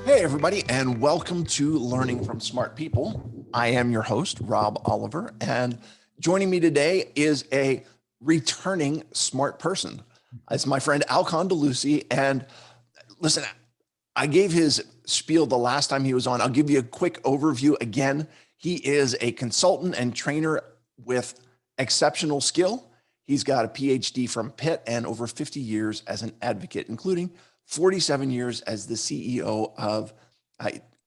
Hey, everybody, and welcome to Learning from Smart People. I am your host, Rob Oliver, and joining me today is a returning smart person. It's my friend Al Condeluci. And listen, I gave his spiel the last time he was on. I'll give you a quick overview again. He is a consultant and trainer with exceptional skill. He's got a PhD from Pitt and over 50 years as an advocate, including 47 years as the CEO of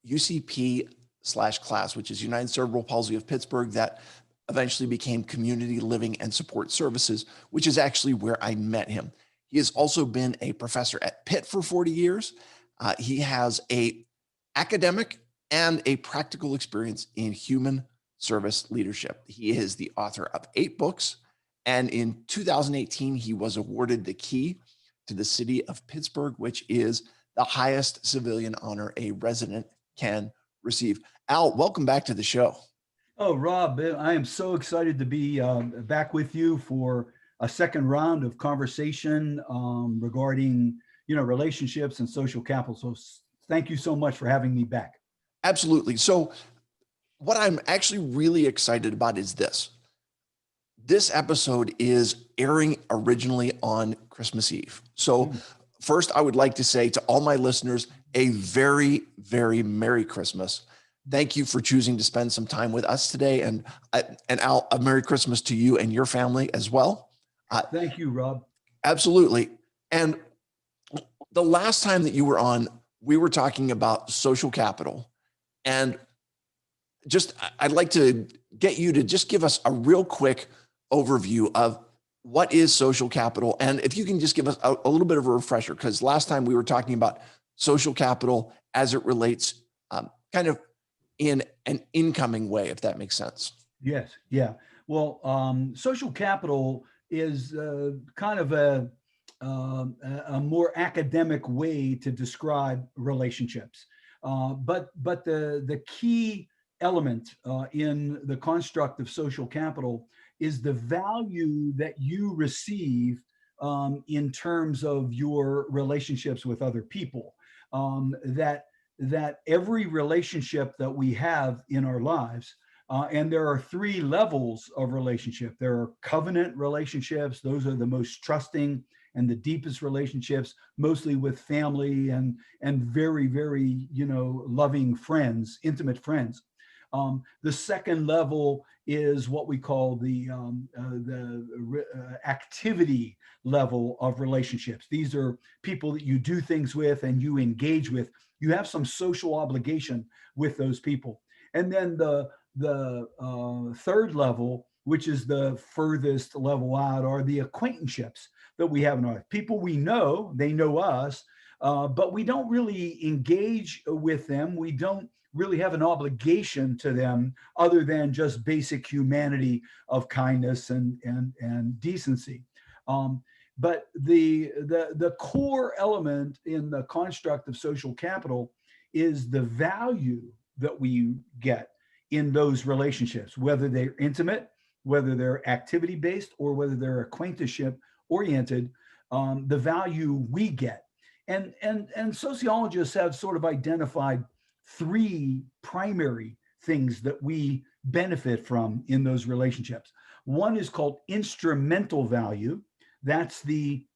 UCP/Class, which is United Cerebral Palsy of Pittsburgh, that eventually became Community Living and Support Services, which is actually where I met him. He has also been a professor at Pitt for 40 years. He has a academic and a practical experience in human service leadership. He is the author of 8 books, and in 2018, he was awarded the key to the city of Pittsburgh, which is the highest civilian honor a resident can receive. Al, welcome back to the show. Oh, Rob, I am so excited to be back with you for a second round of conversation regarding, relationships and social capital. So thank you so much for having me back. Absolutely. So, what I'm actually really excited about is this. This episode is airing originally on Christmas Eve. So, first, I would like to say to all my listeners, a very, very Merry Christmas. Thank you for choosing to spend some time with us today. And Al, a Merry Christmas to you and your family as well. Thank you, Rob. Absolutely. And the last time that you were on, we were talking about social capital. And just, I'd like to get you to just give us a real quick overview of what is social capital. And if you can just give us a little bit of a refresher, because last time we were talking about social capital as it relates kind of in an incoming way, if that makes sense. Yes, yeah. Well, social capital is kind of a more academic way to describe relationships. But the key element in the construct of social capital is the value that you receive in terms of your relationships with other people. That every relationship that we have in our lives, and there are 3 levels of relationship. There are covenant relationships; those are the most trusting and the deepest relationships, mostly with family and very, very loving friends, intimate friends. The second level is what we call the activity level of relationships. These are people that you do things with and you engage with. You have some social obligation with those people. And then the third level, which is the furthest level out, are the acquaintanceships that we have in our life. People we know, they know us, but we don't really engage with them. We don't really have an obligation to them other than just basic humanity of kindness and decency. But the core element in the construct of social capital is the value that we get in those relationships, whether they're intimate, whether they're activity based, or whether they're acquaintanceship oriented. The value we get, and sociologists have sort of identified 3 primary things that we benefit from in those relationships. One is called instrumental value. That's the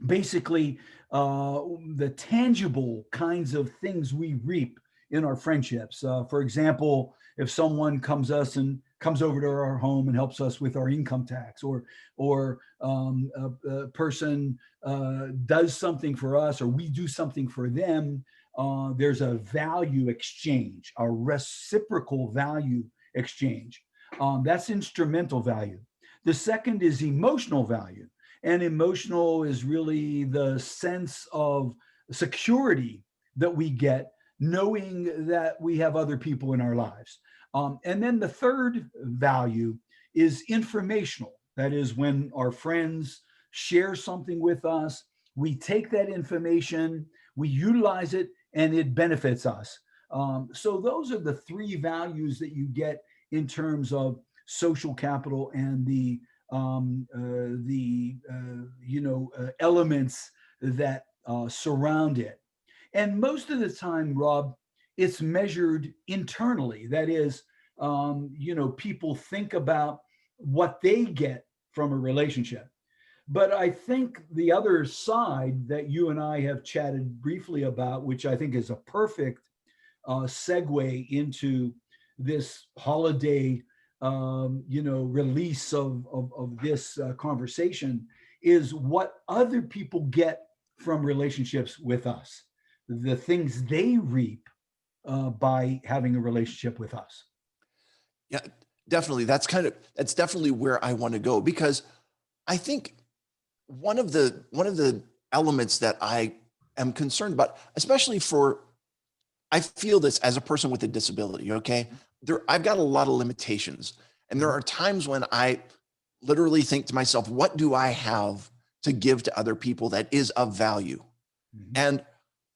basically the tangible kinds of things we reap in our friendships. For example, if someone comes over to our home and helps us with our income tax, or a person does something for us, or we do something for them, there's a value exchange, a reciprocal value exchange. That's instrumental value. The second is emotional value. And emotional is really the sense of security that we get knowing that we have other people in our lives. And then the third value is informational. That is when our friends share something with us, we take that information, we utilize it, and it benefits us. So those are the 3 values that you get in terms of social capital and the elements that surround it. And most of the time, Rob, it's measured internally. That is, people think about what they get from a relationship. But I think the other side that you and I have chatted briefly about, which I think is a perfect segue into this holiday, release of this conversation, is what other people get from relationships with us, the things they reap by having a relationship with us. Yeah, definitely. That's definitely where I want to go, because I think one of the elements that I am concerned about, especially for, I feel this as a person with a disability, okay? I've got a lot of limitations. And there Mhm. are times when I literally think to myself, what do I have to give to other people that is of value? Mhm. And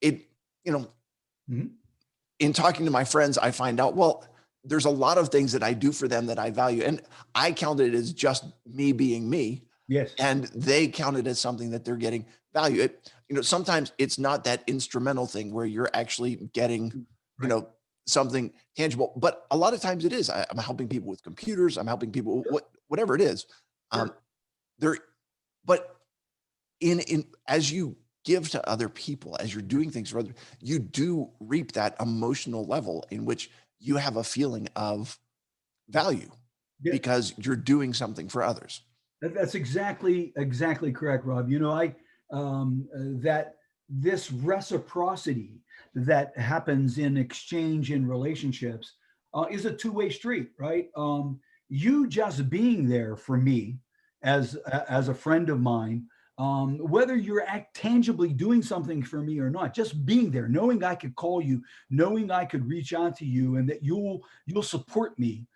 it, you know, Mhm. in talking to my friends, I find out, well, there's a lot of things that I do for them that I value. And I count it as just me being me. Yes. And they count it as something that they're getting value. Sometimes it's not that instrumental thing where you're actually getting, you Right. know, something tangible, but a lot of times it is. I'm helping people with computers. I'm helping people, Sure. whatever it is. Um, Sure. there, but in as you give to other people, as you're doing things for other, you do reap that emotional level in which you have a feeling of value Yeah. because you're doing something for others. That's exactly correct, Rob. That this reciprocity that happens in exchange in relationships is a two-way street, right? You just being there for me as a friend of mine, whether you're tangibly doing something for me or not, just being there, knowing I could call you, knowing I could reach out to you, and that you'll support me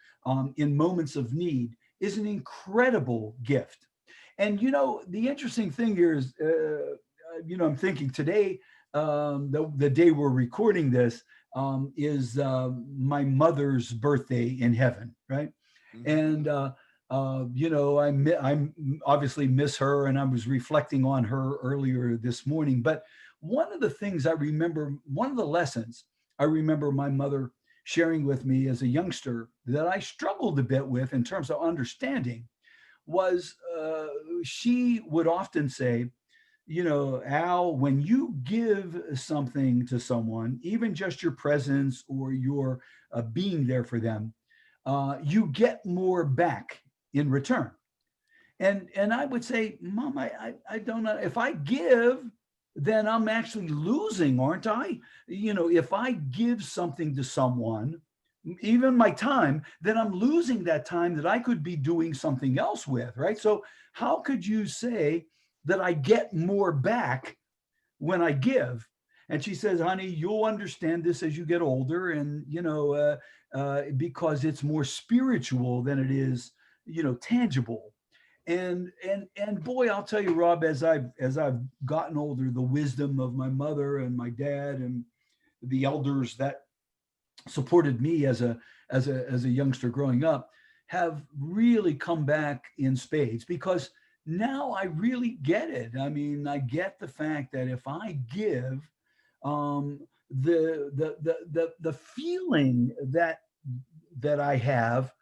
in moments of need is an incredible gift. And the interesting thing here is, I'm thinking today, the day we're recording this, is my mother's birthday in heaven, right? Mhm. And I obviously miss her, and I was reflecting on her earlier this morning. But one of the things I remember, one of the lessons I remember my mother sharing with me as a youngster that I struggled a bit with in terms of understanding was, she would often say, Al, when you give something to someone, even just your presence or your being there for them, you get more back in return. And I would say, Mom, I don't know. If I give, then I'm actually losing, aren't I? If I give something to someone, even my time, then I'm losing that time that I could be doing something else with, right? So how could you say that I get more back when I give? And she says, honey, you'll understand this as you get older, and because it's more spiritual than it is, tangible. And boy, I'll tell you, Rob, as I've gotten older, the wisdom of my mother and my dad and the elders that supported me as a youngster growing up have really come back in spades, because now I really get it. I mean, I get the fact that if I give, the feeling that I have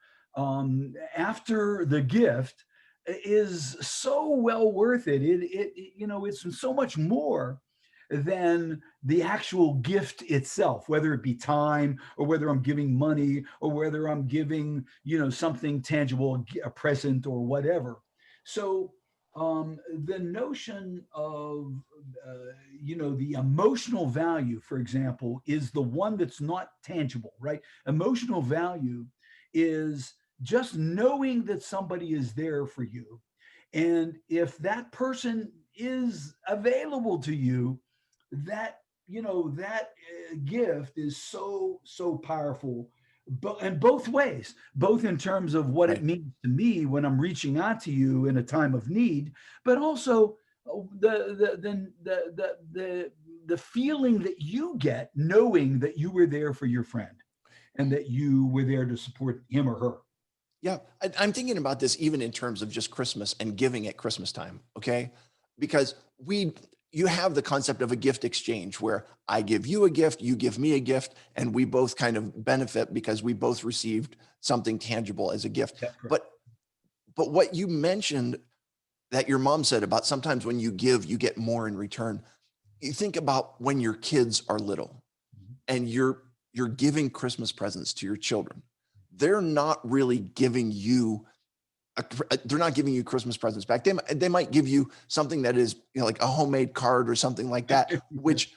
after the gift is so well worth it. It's so much more than the actual gift itself, whether it be time or whether I'm giving money or whether I'm giving, something tangible, a present or whatever. So the notion of, the emotional value, for example, is the one that's not tangible, right? Emotional value is just knowing that somebody is there for you. And if that person is available to you, that gift is so powerful, but in both ways, both in terms of what it Right. means to me when I'm reaching out to you in a time of need, but also the feeling that you get knowing that you were there for your friend and that you were there to support him or her. Yeah, I'm thinking about this even in terms of just Christmas and giving at Christmas time, okay? Because we you have the concept of a gift exchange where I give you a gift, you give me a gift, and we both kind of benefit because we both received something tangible as a gift. That's correct. But what you mentioned that your mom said about sometimes when you give, you get more in return. You think about when your kids are little Mhm. and you're giving Christmas presents to your children. They're not really giving you they're not giving you Christmas presents back. They might give you something that is, like a homemade card or something like that, which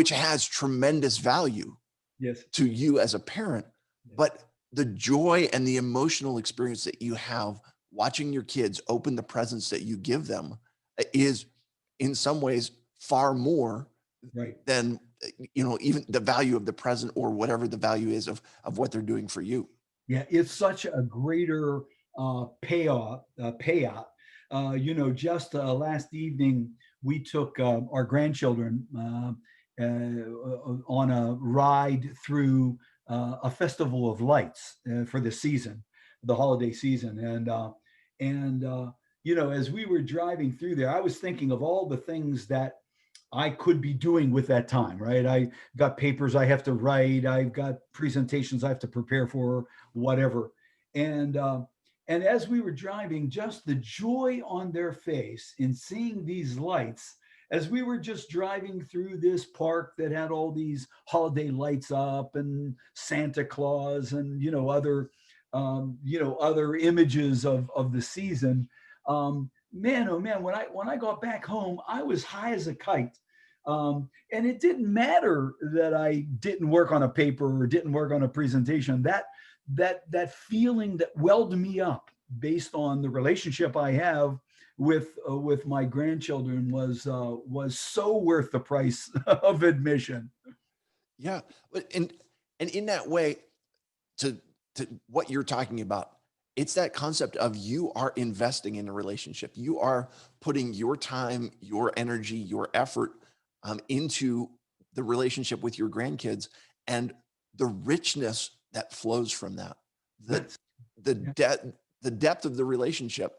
has tremendous value Yes. to you as a parent. Yes. But the joy and the emotional experience that you have watching your kids open the presents that you give them is in some ways far more Right. than even the value of the present or whatever the value is of what they're doing for you. Yeah, it's such a greater payout. Just last evening we took our grandchildren on a ride through a festival of lights for the season, the holiday season, and as we were driving through there, I was thinking of all the things that I could be doing with that time, right? I got papers I have to write, I've got presentations I have to prepare for, whatever. And and as we were driving, just the joy on their face in seeing these lights as we were just driving through this park that had all these holiday lights up and Santa Claus and other images of the season. Man, oh man, when I got back home, I was high as a kite. And it didn't matter that I didn't work on a paper or didn't work on a presentation. That feeling that welled me up based on the relationship I have with my grandchildren was so worth the price of admission. Yeah. And in that way, to to what you're talking about, it's that concept of you are investing in a relationship. You are putting your time, your energy, your effort into the relationship with your grandkids, and the richness that flows from that, the That's the yeah. depth the depth of the relationship.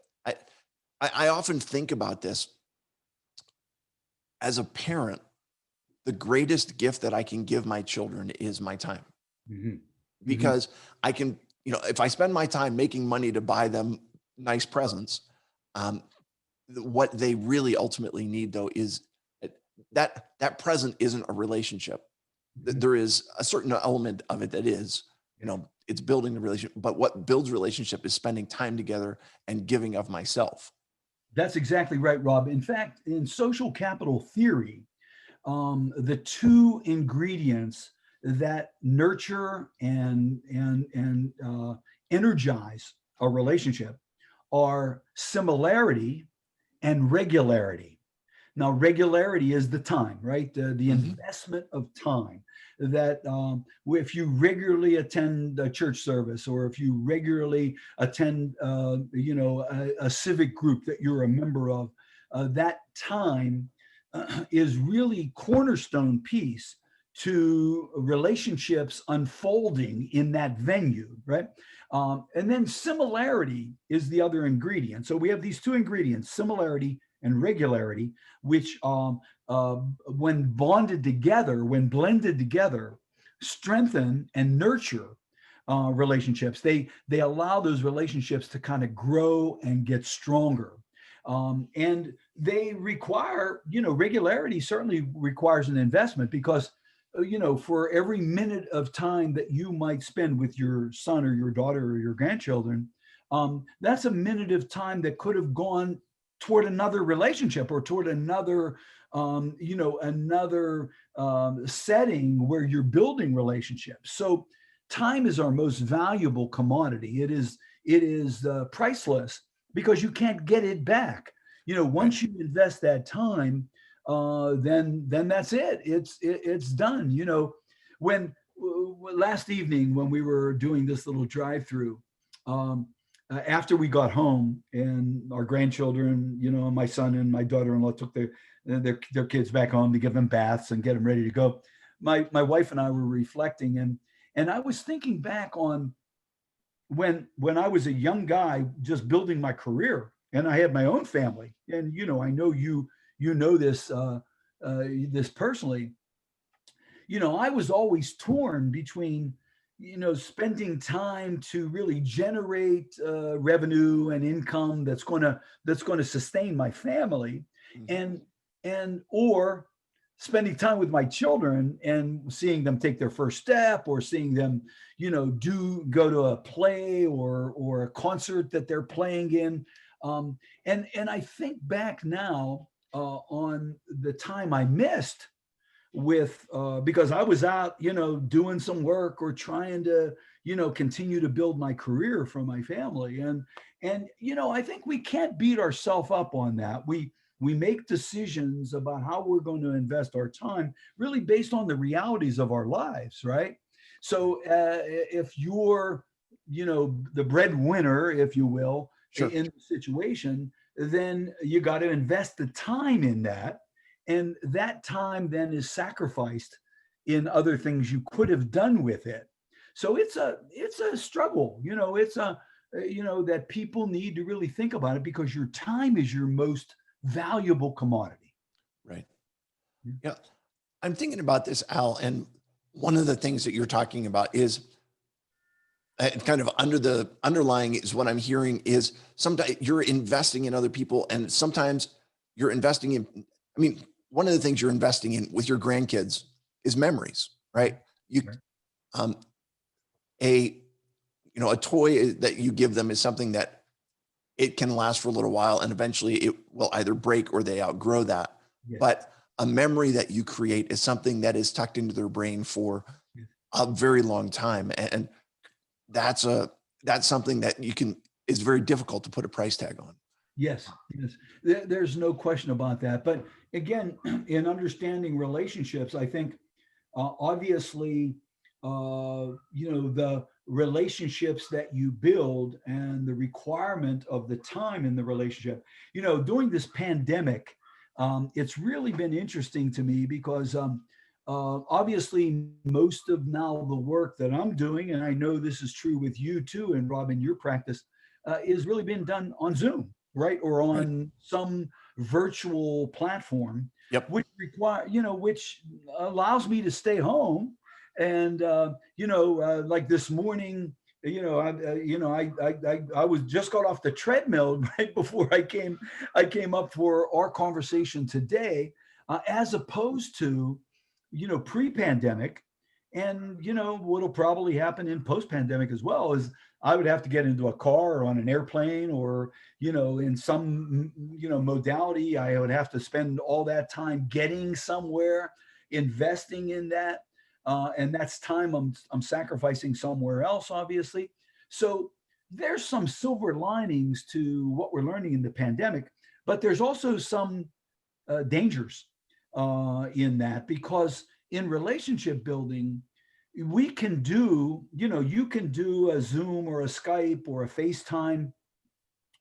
I often think about this as a parent. The greatest gift that I can give my children is my time, Mhm. Mhm. because I can, if I spend my time making money to buy them nice presents, um, what they really ultimately need though is it- that present isn't a relationship. Mhm. There is a certain element of it that is, Yes. it's building the relationship, but what builds relationship is spending time together and giving of myself. That's exactly right, Rob. In fact, in social capital theory, the two ingredients that nurture and energize a relationship are similarity and regularity. Now, regularity is the time, right? The Mhm. investment of time that if you regularly attend a church service or if you regularly attend, a civic group that you're a member of, that time is really cornerstone piece to relationships unfolding in that venue, right? And then similarity is the other ingredient. So we have these two ingredients, similarity and regularity, which when bonded together, when blended together, strengthen and nurture relationships. They allow those relationships to kind of grow and get stronger. And they require, regularity certainly requires an investment because, for every minute of time that you might spend with your son or your daughter or your grandchildren, that's a minute of time that could have gone toward another relationship or toward another setting where you're building relationships. So time is our most valuable commodity. It is priceless because you can't get it back. Right. Once you invest that time, then that's it. It's done. When last evening when we were doing this little drive-through, um, after we got home and our grandchildren, my son and my daughter-in-law took their kids back home to give them baths and get them ready to go. My wife and I were reflecting, and I was thinking back on when I was a young guy just building my career and I had my own family. And I know you know this. this personally, I was always torn between, spending time to really generate revenue and income that's going to sustain my family, Mhm. and or spending time with my children and seeing them take their first step, or seeing them, do go to a play or a concert that they're playing in. And I think back now on the time I missed with because I was out, doing some work or trying to, continue to build my career for my family. And I think we can't beat ourselves up on that. We make decisions about how we're going to invest our time really based on the realities of our lives, right? So if you're, the breadwinner, if you will, Sure. in the situation, then you got to invest the time in that, and that time then is sacrificed in other things you could have done with it. So it's a struggle, it's a that people need to really think about it, because your time is your most valuable commodity. Right. Yeah. I'm thinking about this, Al, and one of the things that you're talking about is kind of under the underlying is what I'm hearing is sometimes you're investing in other people, and sometimes you're investing in, I mean, one of the things you're investing in with your grandkids is memories, right? You, Right. um, a, a toy that you give them is something that it can last for a little while and eventually it will either break or they outgrow that. Yes. But a memory that you create is something that is tucked into their brain for Yes. a very long time. And that's a, that's something that you can, is very difficult to put a price tag on. Yes, yes. There's no question about that. But again, in understanding relationships, I think obviously, the relationships that you build and the requirement of the time in the relationship. During this pandemic, it's really been interesting to me because obviously most of now the work that I'm doing, and I know this is true with you too, and Rob, in your practice, is really being done on Zoom, right, or Right. on some virtual platform, Yep. which allows me to stay home. And like this morning, I was just got off the treadmill right before I came up for our conversation today, as opposed to, pre-pandemic. And what'll probably happen in post-pandemic as well is I would have to get into a car or on an airplane, or in some modality. I would have to spend all that time getting somewhere, investing in that, and that's time I'm sacrificing somewhere else, obviously. So there's some silver linings to what we're learning in the pandemic, but there's also some dangers in that, because in relationship building, we can do, you can do a Zoom or a Skype or a FaceTime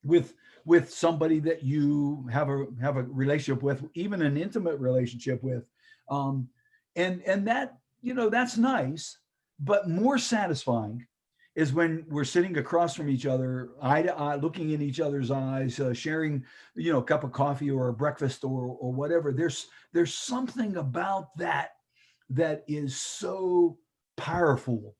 with somebody that you have a relationship with, even an intimate relationship with, um, and that, that's nice, but more satisfying is when we're sitting across from each other, eye to eye, looking in each other's eyes, sharing, a cup of coffee or a breakfast or whatever. There's something about that that is so powerful.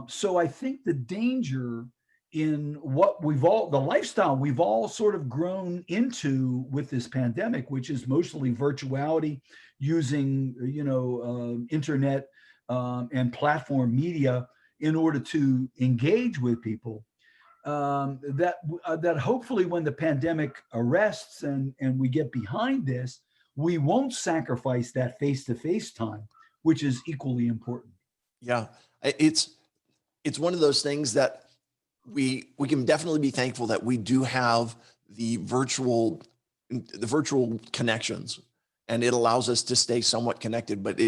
So I think the danger in what the lifestyle we've all sort of grown into with this pandemic, which is mostly virtuality, using, internet and platform media in order to engage with people. That hopefully when the pandemic arrests and we get behind this, we won't sacrifice that face-to-face time, which is equally important. Yeah. It's one of those things that we can definitely be thankful that we do have the virtual connections, and it allows us to stay somewhat connected. But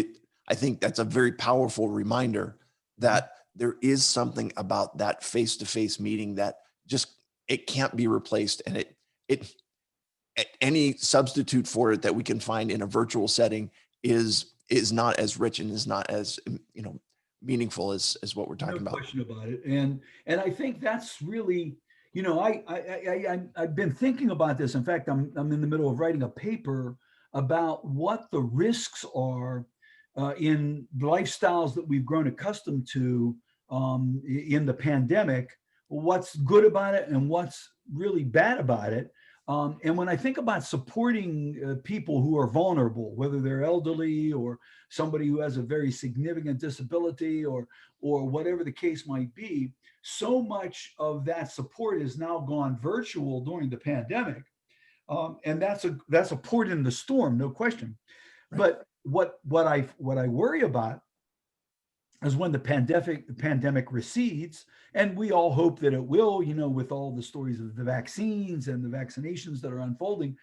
I think that's a very powerful reminder Mhm. that there is something about that face-to-face meeting that just, it can't be replaced. And it any substitute for it that we can find in a virtual setting is not as rich and is not as meaningful as what we're No talking about. question about it. And I think that's really, I've been thinking about this. In fact, I'm in the middle of writing a paper about what the risks are in lifestyles that we've grown accustomed to in the pandemic, what's good about it and what's really bad about it. And when I think about supporting people who are vulnerable, whether they're elderly or somebody who has a very significant disability or whatever the case might be, so much of that support has now gone virtual during the pandemic, and that's a port in the storm, no question. Right. But what I worry about is when the pandemic recedes, and we all hope that it will, with all the stories of the vaccines and the vaccinations that are unfolding,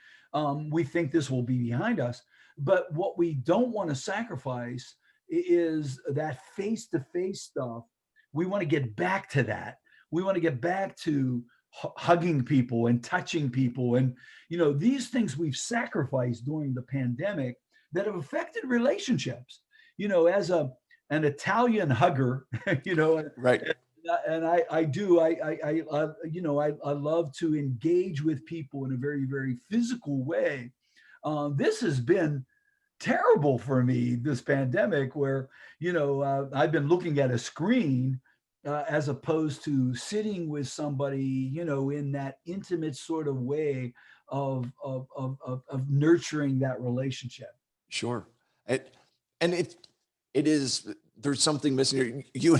we think this will be behind us. But what we don't want to sacrifice is that face-to-face stuff. We want to get back to that. We want to get back to hugging people and touching people, and these things we've sacrificed during the pandemic that have affected relationships. As an Italian hugger, Right. and I do, I love to engage with people in a very, very physical way. This has been terrible for me, this pandemic, where, I've been looking at a screen as opposed to sitting with somebody, in that intimate sort of way of nurturing that relationship. Sure. It, and it is, there's something missing here.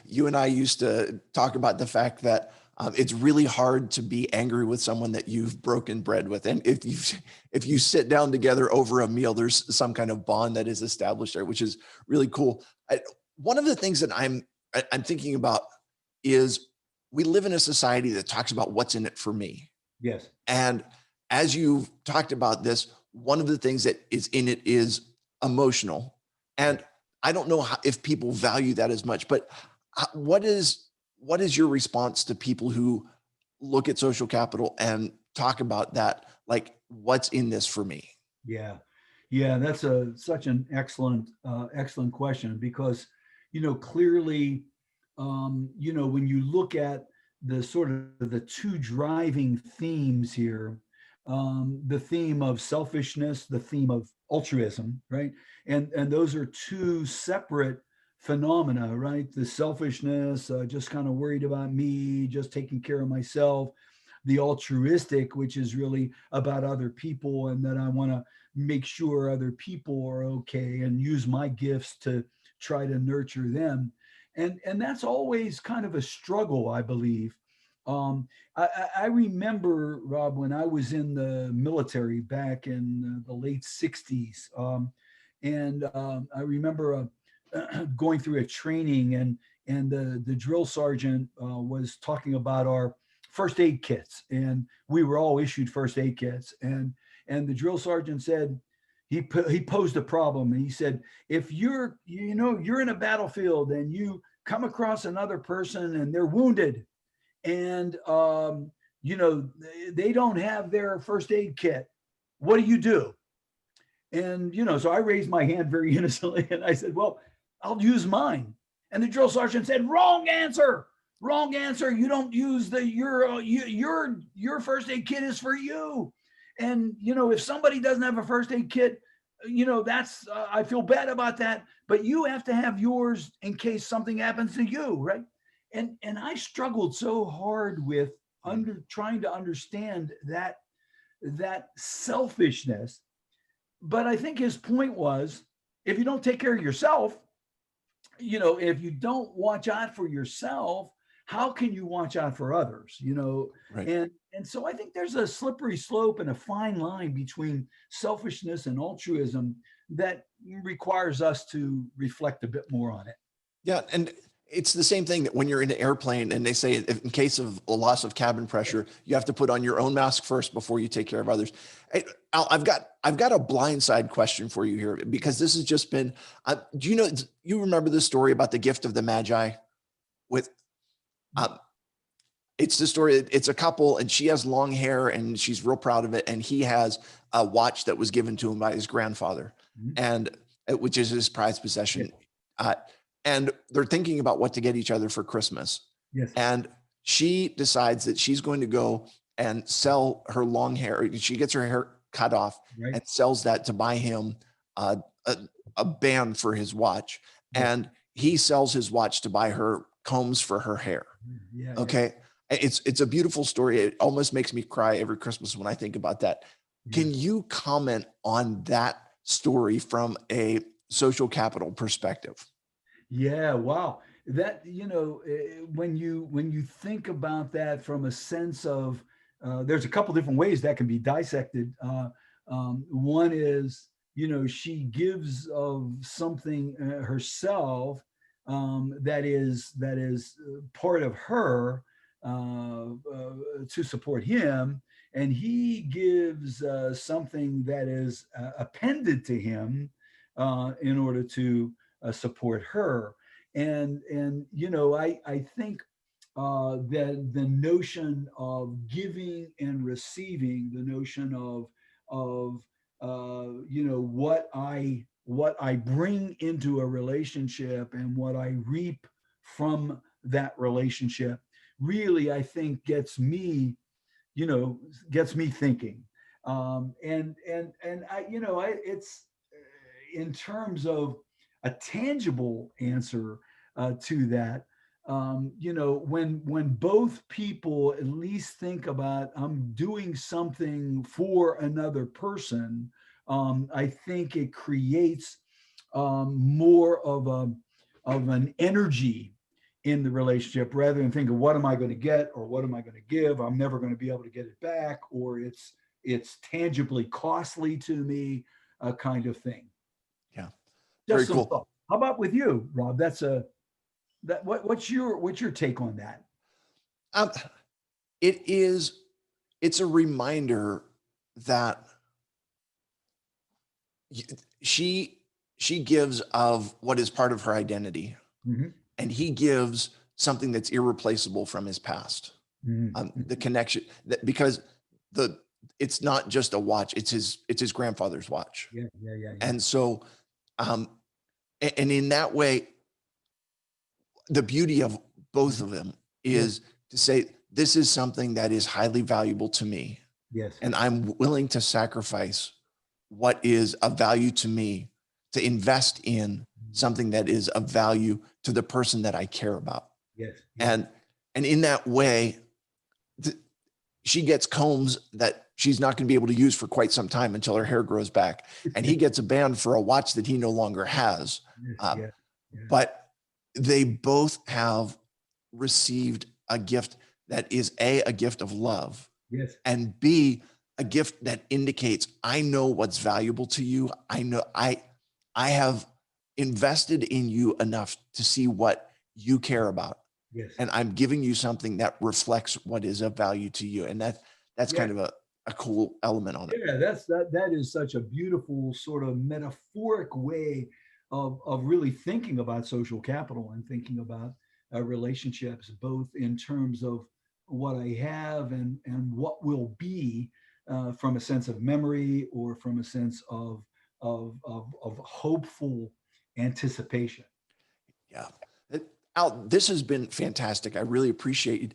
You and I used to talk about the fact that it's really hard to be angry with someone that you've broken bread with. And if you sit down together over a meal, there's some kind of bond that is established there, which is really cool. One of the things that I'm thinking about is we live in a society that talks about what's in it for me. Yes. And as you've talked about this, one of the things that is in it is emotional. And I don't know if people value that as much, but what is your response to people who look at social capital and talk about that? Like, what's in this for me? Yeah. Yeah. That's such an excellent question, because, clearly, when you look at the sort of the two driving themes here, the theme of selfishness, the theme of altruism, right? And those are two separate phenomena, right? The selfishness, just kind of worried about me, just taking care of myself. The altruistic, which is really about other people, and that I want to make sure other people are okay and use my gifts to try to nurture them. And that's always kind of a struggle, I believe. I remember, Rob, when I was in the military back in the late 60s. And I remember going through a training, and the drill sergeant was talking about our first aid kits. And we were all issued first aid kits. And the drill sergeant said, he posed a problem, and he said, if you're in a battlefield and you come across another person and they're wounded, and they don't have their first aid kit, what do you do? And so I raised my hand very innocently, and I said, well, I'll use mine. And the drill sergeant said, wrong answer. You don't use your first aid kit is for you. And if somebody doesn't have a first aid kit, that's I feel bad about that, but you have to have yours in case something happens to you, right? And I struggled so hard with trying to understand that selfishness. But I think his point was, if you don't take care of yourself, if you don't watch out for yourself, how can you watch out for others? Right. And so I think there's a slippery slope and a fine line between selfishness and altruism that requires us to reflect a bit more on it. Yeah. And it's the same thing that when you're in an airplane and they say, if in case of a loss of cabin pressure, you have to put on your own mask first before you take care of others. Hey, Al, I've got a blindside question for you here, because this has just been, do you remember the story about the gift of the Magi with, it's the story, it's a couple and she has long hair and she's real proud of it. And he has a watch that was given to him by his grandfather, Mhm. and which is his prized possession. And they're thinking about what to get each other for Christmas. Yes. And she decides that she's going to go and sell her long hair. She gets her cut off Right. and sells that to buy him uh, a, a band for his watch. Yes. And he sells his watch to buy her combs for her hair. Yeah. Yeah. Okay. It's a beautiful story. It almost makes me cry every Christmas when I think about that. Yeah. Can you comment on that story from a social capital perspective? Yeah, wow. That, when you think about that from a sense of, there's a couple different ways that can be dissected. One is, she gives of something herself, that is part of her, to support him, and he gives something that is appended to him in order to support her. I think that the notion of giving and receiving, the notion of what I bring into a relationship and what I reap from that relationship, really, I think you know gets me thinking. And I it's in terms of a tangible answer to that. When both people at least think about, I'm doing something for another person, I think it creates more of an energy in the relationship, rather than think of what am I going to get or what am I going to give. I'm never going to be able to get it back, or it's tangibly costly to me, kind of thing. Yeah. Very Just some cool. thought. How about with you, Rob? What's your take on that? Um, it is, it's a reminder that she, she gives of what is part of her identity, Mhm, and he gives something that's irreplaceable from his past. mhm, The mhm. connection that, because the, it's not just a watch, it's his grandfather's watch. Yeah, yeah, yeah, yeah. And so, um, and in that way, the beauty of both Mhm. of them Yes, is to say, this is something that is highly valuable to me, yes, and I'm willing to sacrifice what is of value to me to invest in something that is of value to the person that I care about. yes, yes, And in that way, she gets combs that she's not going to be able to use for quite some time until her hair grows back, and he gets a band for a watch that he no longer has. yes, Um, yes, yes, but they both have received a gift that is a gift of love, yes, and B, a gift that indicates, I know what's valuable to you. I know I have invested in you enough to see what you care about. yes. And I'm giving you something that reflects what is of value to you. And that's Yeah, kind of a cool element on it. yeah. That is such a beautiful sort of metaphoric way of really thinking about social capital and thinking about relationships, both in terms of what I have and what will be, from a sense of memory or from a sense of hopeful anticipation. Yeah. Al, this has been fantastic. I really appreciate it.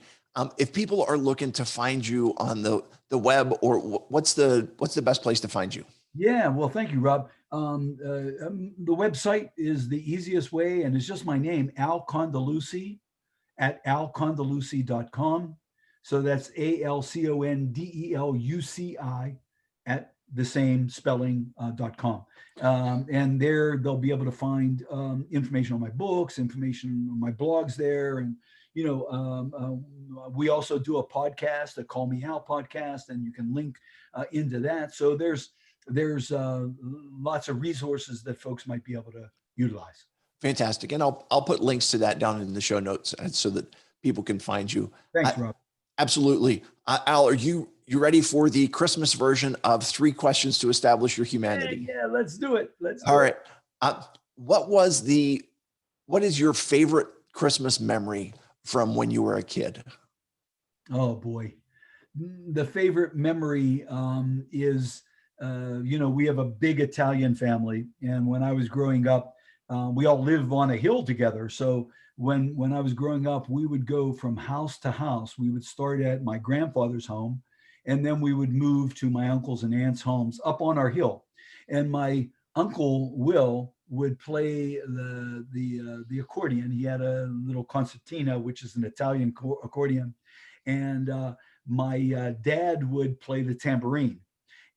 If people are looking to find you on the web, or what's the best place to find you? Yeah, well, thank you, Rob. The website is the easiest way, and it's just my name, Al Condeluci, at alcondeluci.com. So that's ALCONDELUCI at the same spelling, .com. And there they'll be able to find information on my books, information on my blogs there. And, we also do a podcast, a Call Me Al podcast, and you can link into that. So there's lots of resources that folks might be able to utilize. Fantastic. And I'll put links to that down in the show notes, so that people can find you. Thanks, I, Rob. absolutely. Al, are you ready for the Christmas version of 3 questions to establish your Yeah, humanity? yeah, let's do it. Let's All do it. right. Uh, what what is your favorite Christmas memory from when you were a kid? Oh boy. The favorite memory is, we have a big Italian family, and when I was growing up, we all lived on a hill together. So when I was growing up, we would go from house to house. We would start at my grandfather's home, and then we would move to my uncles and aunts' homes up on our hill. And my uncle Will would play the accordion. He had a little concertina, which is an Italian accordion, and my dad would play the tambourine.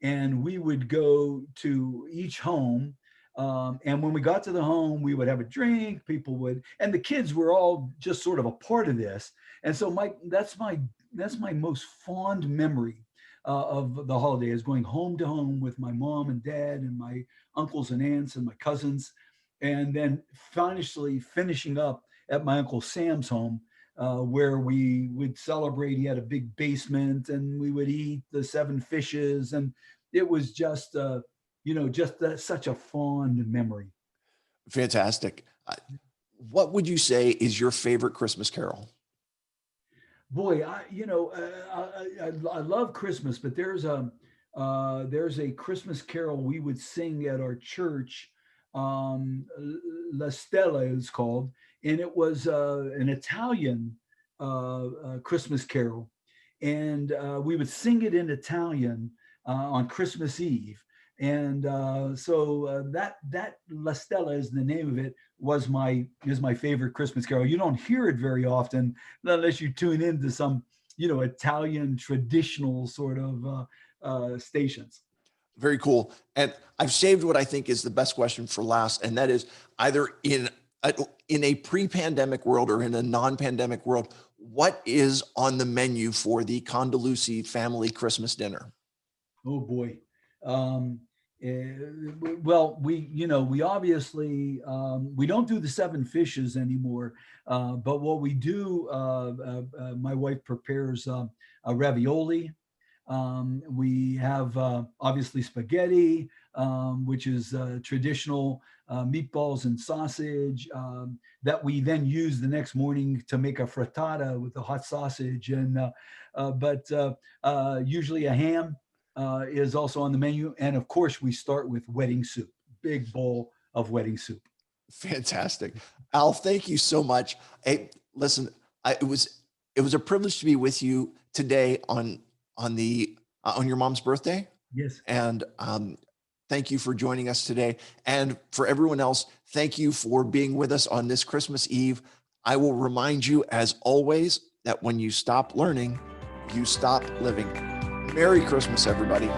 And we would go to each home. And when we got to the home, we would have a drink. People would, and the kids were all just sort of a part of this. And so that's my most fond memory of the holiday, is going home to home with my mom and dad and my uncles and aunts and my cousins, and then finishing up at my uncle Sam's home, where we would celebrate. He had a big basement, and we would eat the seven fishes, and it was just such a fond memory. Fantastic. What would you say is your favorite Christmas carol? Boy, I love Christmas, but there's a Christmas carol we would sing at our church. La Stella is called, and it was an Italian Christmas carol, and we would sing it in Italian on Christmas Eve. And that La Stella is the name of it. Is my favorite Christmas carol. You don't hear it very often unless you tune into some Italian traditional sort of stations. Very cool. And I've saved what I think is the best question for last, and that is, either in a pre-pandemic world or in a non-pandemic world, what is on the menu for the Condeluci family Christmas dinner? Oh boy. Um, well, we obviously we don't do the seven fishes anymore, but what we do, my wife prepares a ravioli. We have obviously spaghetti, which is traditional, meatballs and sausage, that we then use the next morning to make a frittata with the hot sausage, and usually a ham is also on the menu. And of course, we start with wedding soup, big bowl of wedding soup. Fantastic. Al, thank you so much. Hey, listen, it was a privilege to be with you today on your mom's birthday. Yes. And thank you for joining us today. And for everyone else, thank you for being with us on this Christmas Eve. I will remind you, as always, that when you stop learning, you stop living. Merry Christmas, everybody.